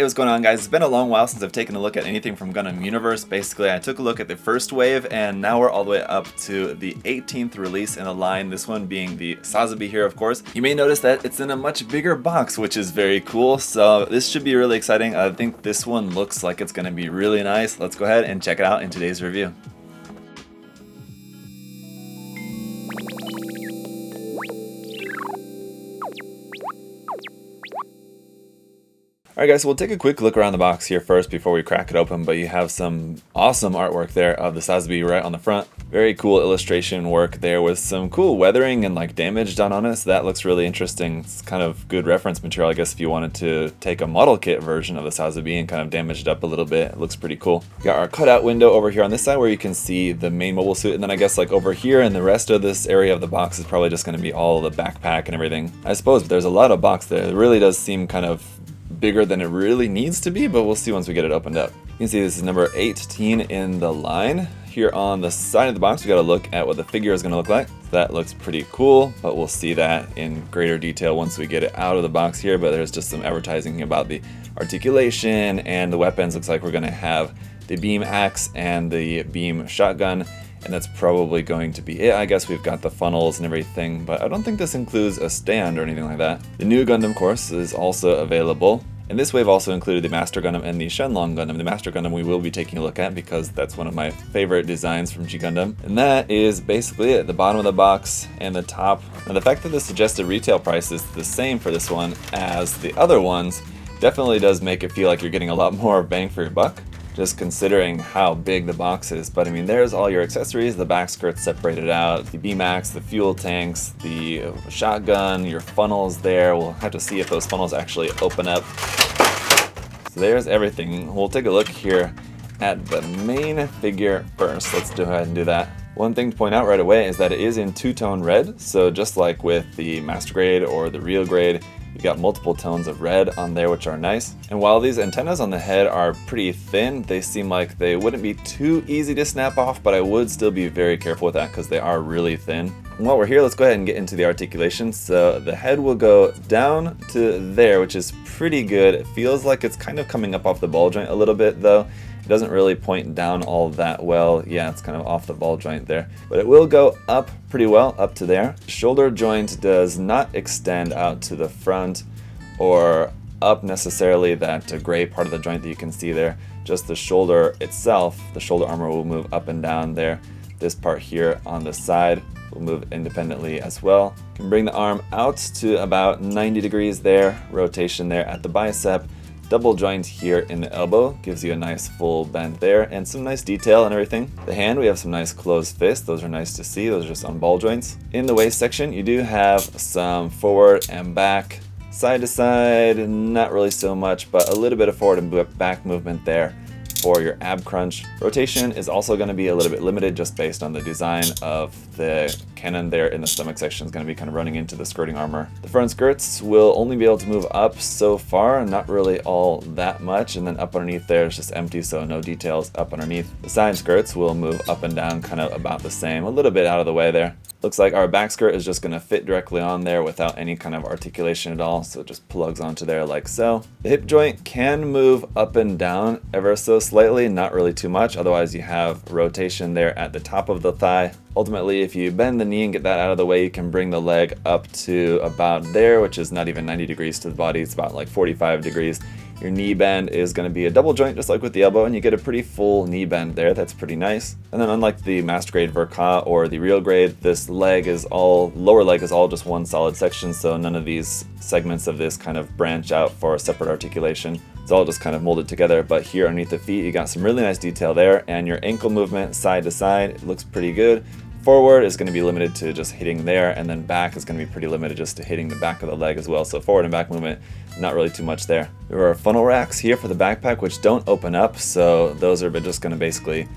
Hey, what's going on, guys? It's been a long while since I've taken a look at anything from Gundam Universe. Basically, I took a look at the first wave, and now we're all the way up to the 18th release in a line, this one being the Sazabi here, of course. You may notice that it's in a much bigger box, which is very cool, so this should be really exciting. I think this one looks like it's going to be really nice. Let's go ahead and check it out in today's review. Alright guys, so we'll take a quick look around the box here first before we crack it open, but you have some awesome artwork there of the Sazabi right on the front. Very cool illustration work there with some cool weathering and like damage done on it, so that looks really interesting. It's kind of good reference material, I guess, if you wanted to take a model kit version of the Sazabi and kind of damage it up a little bit. It looks pretty cool. We got our cutout window over here on this side where you can see the main mobile suit, and then I guess like over here and the rest of this area of the box is probably just going to be all the backpack and everything. I suppose, but there's a lot of box there. It really does seem kind of bigger than it really needs to be, but we'll see once we get it opened up. You can see this is number 18 in the line. Here on the side of the box, we got to look at what the figure is going to look like. That looks pretty cool, but we'll see that in greater detail once we get it out of the box here. But there's just some advertising about the articulation and the weapons. Looks like we're going to have the beam axe and the beam shotgun, and that's probably going to be it. I guess we've got the funnels and everything, but I don't think this includes a stand or anything like that. The new Gundam course is also available. And this wave also included the Master Gundam and the Shenlong Gundam. The Master Gundam we will be taking a look at because that's one of my favorite designs from G Gundam. And that is basically it. The bottom of the box and the top. Now the fact that the suggested retail price is the same for this one as the other ones definitely does make it feel like you're getting a lot more bang for your buck, just considering how big the box is. But I mean, there's all your accessories, the back skirts separated out, the B-Max, the fuel tanks, the shotgun, your funnels there. We'll have to see if those funnels actually open up. So there's everything. We'll take a look here at the main figure first. Let's go ahead and do that. One thing to point out right away is that it is in two-tone red, so just like with the Master Grade or the Real Grade, you got multiple tones of red on there, which are nice. And while these antennas on the head are pretty thin, they seem like they wouldn't be too easy to snap off, but I would still be very careful with that because they are really thin. And while we're here, let's go ahead and get into the articulation. So the head will go down to there, which is pretty good. It feels like it's kind of coming up off the ball joint a little bit though. It doesn't really point down all that well. Yeah, it's kind of off the ball joint there, but it will go up pretty well, up to there. Shoulder joint does not extend out to the front or up necessarily that gray part of the joint that you can see there. Just the shoulder itself, the shoulder armor will move up and down there. This part here on the side will move independently as well. You can bring the arm out to about 90 degrees there, rotation there at the bicep. Double joint here in the elbow gives you a nice full bend there and some nice detail and everything. The hand, we have some nice closed fists. Those are nice to see. Those are just on ball joints. In the waist section, you do have some forward and back, side to side, not really so much, but a little bit of forward and back movement there for your ab crunch. Rotation is also going to be a little bit limited just based on the design of the cannon there in the stomach section. Is going to be kind of running into the skirting armor. The front skirts will only be able to move up so far, not really all that much, and then up underneath there is just empty, so no details up underneath. The side skirts will move up and down kind of about the same, a little bit out of the way there. Looks like our back skirt is just going to fit directly on there without any kind of articulation at all, so it just plugs onto there like so. The hip joint can move up and down ever so slightly, not really too much, otherwise you have rotation there at the top of the thigh. Ultimately, if you bend the knee and get that out of the way, you can bring the leg up to about there, which is not even 90 degrees to the body, it's about like 45 degrees. Your knee bend is going to be a double joint just like with the elbow, and you get a pretty full knee bend there. That's pretty nice. And then unlike the Master Grade Verka or the Real Grade, this leg is all, lower leg is all just one solid section, so none of these segments of this kind of branch out for a separate articulation. It's all just kind of molded together, but here underneath the feet you got some really nice detail there, and your ankle movement side to side, it looks pretty good. Forward is going to be limited to just hitting there, and then back is going to be pretty limited just to hitting the back of the leg as well. So forward and back movement, not really too much there. There are funnel racks here for the backpack which don't open up, so those are just going to basically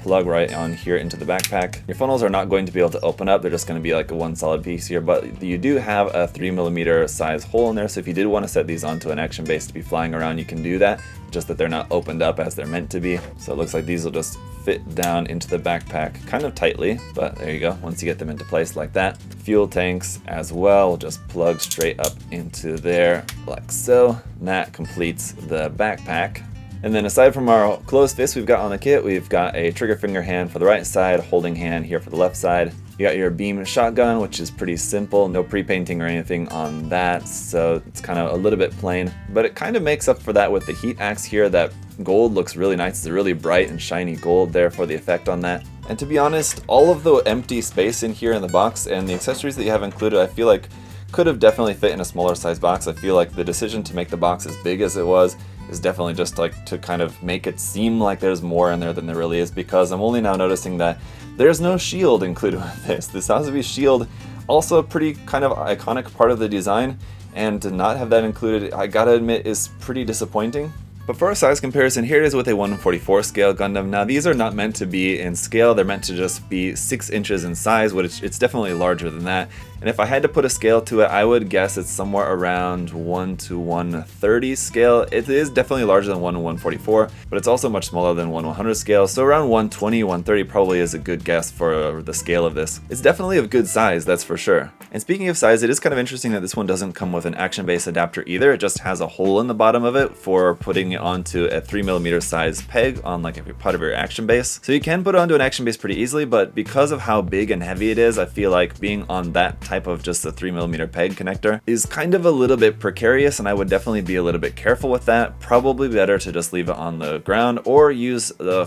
plug right on here into the backpack. Your funnels are not going to be able to open up, they're just going to be like a one solid piece here, but you do have a 3mm size hole in there, so if you did want to set these onto an action base to be flying around, you can do that, just that they're not opened up as they're meant to be. So it looks like these will just fit down into the backpack kind of tightly, but there you go, once you get them into place like that. Fuel tanks as well will just plug straight up into there like so. And that completes the backpack. And then aside from our closed fist we've got on the kit, we've got a trigger finger hand for the right side, holding hand here for the left side. You got your beam shotgun, which is pretty simple, no pre-painting or anything on that, so it's kind of a little bit plain, but it kind of makes up for that with the heat axe here. That gold looks really nice, it's a really bright and shiny gold there for the effect on that. And to be honest, all of the empty space in here in the box and the accessories that you have included, I feel like could have definitely fit in a smaller size box. I feel like the decision to make the box as big as it was is definitely just like to kind of make it seem like there's more in there than there really is, because I'm only now noticing that there's no shield included with this. The Sazabi shield, also a pretty kind of iconic part of the design, and to not have that included, I gotta admit, is pretty disappointing. But for a size comparison, here it is with a 1/44 scale Gundam. Now these are not meant to be in scale, they're meant to just be 6 inches in size, which it's definitely larger than that. And if I had to put a scale to it, I would guess it's somewhere around 1/130 scale. It is definitely larger than 1/144, but it's also much smaller than 1/100 scale, so around 120, 130 probably is a good guess for the scale of this. It's definitely of good size, that's for sure. And speaking of size, it is kind of interesting that this one doesn't come with an action base adapter either. It just has a hole in the bottom of it for putting it onto a 3mm size peg on like a part of your action base. So you can put it onto an action base pretty easily, but because of how big and heavy it is, I feel like being on that type of just a 3mm peg connector is kind of a little bit precarious, and I would definitely be a little bit careful with that. Probably better to just leave it on the ground or use the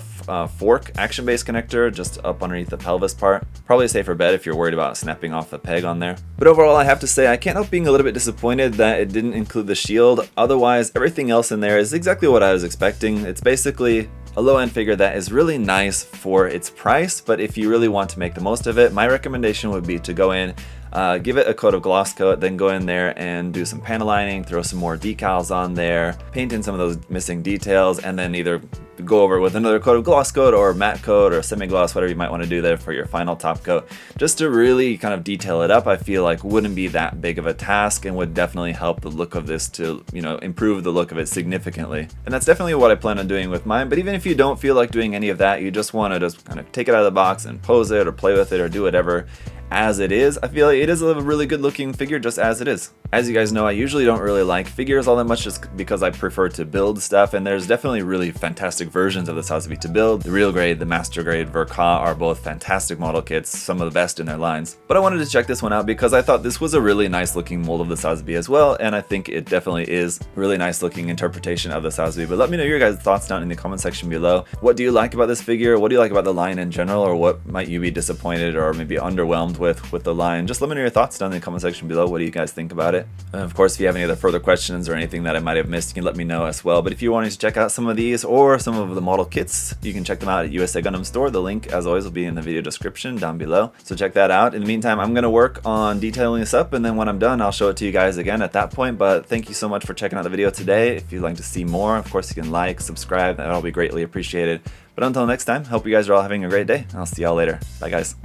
fork action base connector just up underneath the pelvis part. Probably a safer bet if you're worried about snapping off the peg on there. But overall, I have to say I can't help being a little bit disappointed that it didn't include the shield. Otherwise, everything else in there is exactly what I was expecting. It's basically a low-end figure that is really nice for its price, but if you really want to make the most of it, my recommendation would be to go in, give it a coat of gloss coat, then go in there and do some panel lining, throw some more decals on there, paint in some of those missing details, and then either go over it with another coat of gloss coat or matte coat or semi-gloss, whatever you might want to do there for your final top coat. Just to really kind of detail it up, I feel like wouldn't be that big of a task and would definitely help the look of this to, you know, improve the look of it significantly. And that's definitely what I plan on doing with mine, but even if you don't feel like doing any of that, you just want to just kind of take it out of the box and pose it or play with it or do whatever as it is, I feel like it is a really good looking figure just as it is. As you guys know, I usually don't really like figures all that much just because I prefer to build stuff, and there's definitely really fantastic versions of the Sazabi to build. The real grade, the master grade Verka are both fantastic model kits, some of the best in their lines. But I wanted to check this one out because I thought this was a really nice looking mold of the Sazabi as well, and I think it definitely is a really nice looking interpretation of the Sazabi. But let me know your guys' thoughts down in the comment section below. What do you like about this figure? What do you like about the line in general, or what might you be disappointed or maybe underwhelmed with the line? Just let me know your thoughts down in the comment section below. What do you guys think about it? And of course, if you have any other further questions or anything that I might have missed, you can let me know as well. But if you want to check out some of these or some of the model kits, you can check them out at USA Gundam Store. The link, as always, will be in the video description down below. So check that out. In the meantime, I'm going to work on detailing this up, and then when I'm done, I'll show it to you guys again at that point. But thank you so much for checking out the video today. If you'd like to see more, of course, you can like, subscribe. That'll be greatly appreciated. But until next time, hope you guys are all having a great day. I'll see y'all later. Bye, guys.